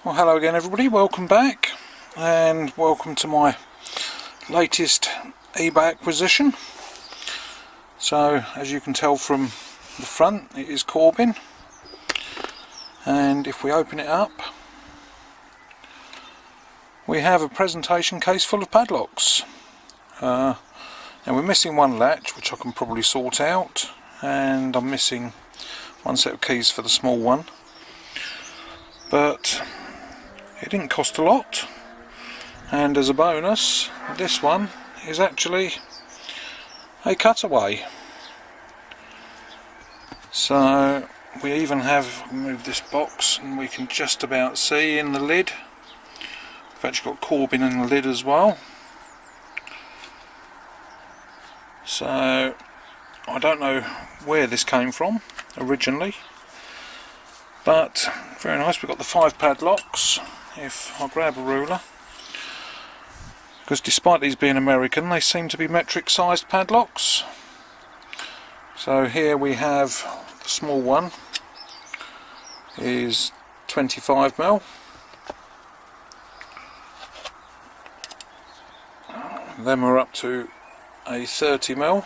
Well, hello again everybody, welcome back and welcome to my latest eBay acquisition. So as you can tell from the front, it is Corbin, and if we open it up we have a presentation case full of padlocks. Now we're missing one latch which I can probably sort out, and I'm missing one set of keys for the small one, but it didn't cost a lot, and as a bonus this one is actually a cutaway. So we even have moved this box and we can just about see in the lid. We've actually got Corbin in the lid as well. So I don't know where this came from originally, but very nice. We've got the 5 padlocks. If I grab a ruler, because despite these being American they seem to be metric sized padlocks. So here we have the small one is 25mm, then we're up to a 30mm,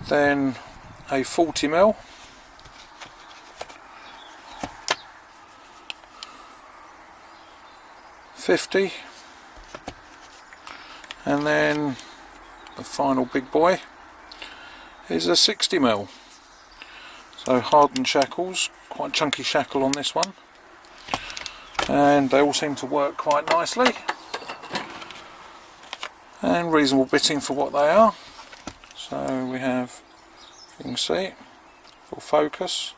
then a 40mm, .50, and then the final big boy is a 60mm. So hardened shackles, quite chunky shackle on this one, and they all seem to work quite nicely, and reasonable bitting for what they are. So we have, you can see, full focus.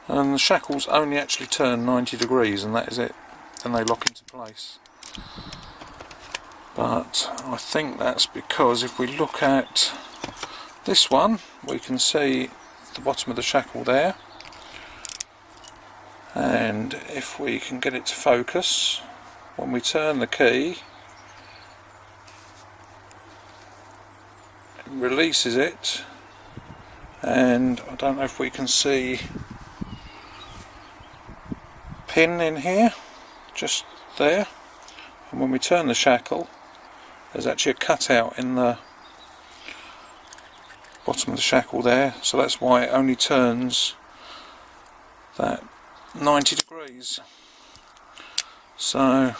And the shackles only actually turn 90 degrees and that is it, then they lock into place. But I think that's because if we look at this one we can see the bottom of the shackle there, and if we can get it to focus, when we turn the key it releases it, and I don't know if we can see pin in here, just there, and when we turn the shackle there's actually a cutout in the bottom of the shackle there, so that's why it only turns that 90 degrees. So,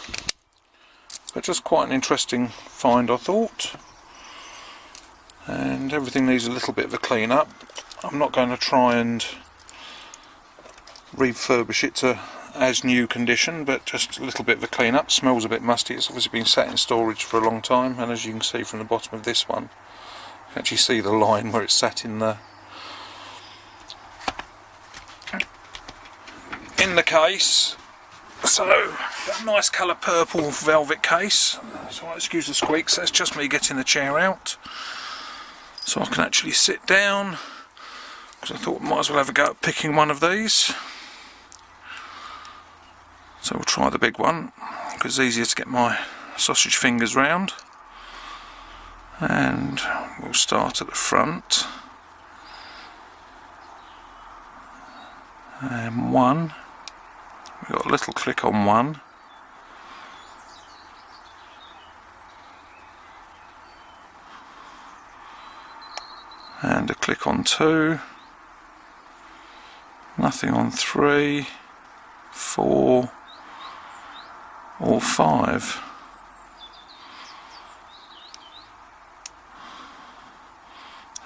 but just quite an interesting find I thought, and everything needs a little bit of a clean up. I'm not going to try and refurbish it to as new condition, but just a little bit of a clean up. Smells a bit musty. It's obviously been sat in storage for a long time, and as you can see from the bottom of this one, you can actually see the line where it's sat in the case. So got a nice colour purple velvet case, so excuse the squeaks, that's just me getting the chair out so I can actually sit down, because I thought I might as well have a go at picking one of these. So we'll try the big one because it's easier to get my sausage fingers round, and we'll start at the front. And one, we've got a little click on one, and a click on 2, nothing on 3, 4 or 5.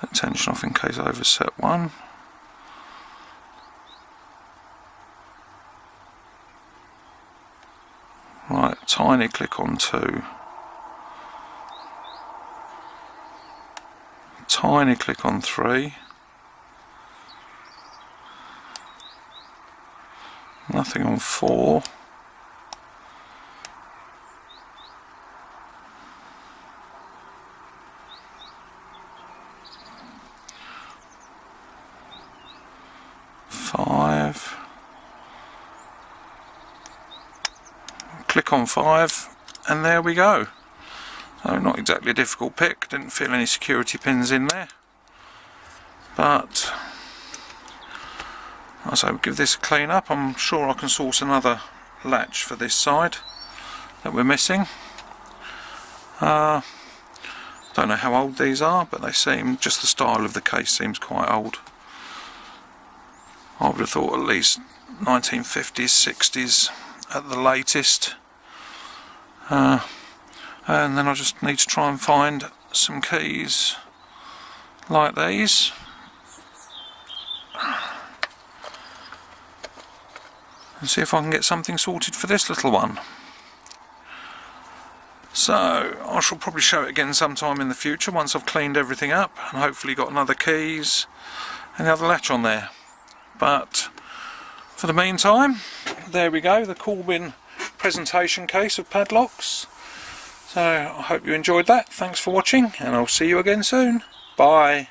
That tension off in case I overset one. Right, tiny click on 2. Tiny click on 3. Nothing on 4. Click on 5, and there we go. So not exactly a difficult pick, didn't feel any security pins in there, but I say we'll give this a clean up. I'm sure I can source another latch for this side that we're missing. Don't know how old these are, but they seem, just the style of the case seems quite old. I would have thought at least 1950s, 60s at the latest. And then I just need to try and find some keys like these. And see if I can get something sorted for this little one. So I shall probably show it again sometime in the future once I've cleaned everything up and hopefully got another keys and the other latch on there. But for the meantime, there we go, the Corbin presentation case of padlocks. So I hope you enjoyed that. Thanks for watching, and I'll see you again soon. Bye.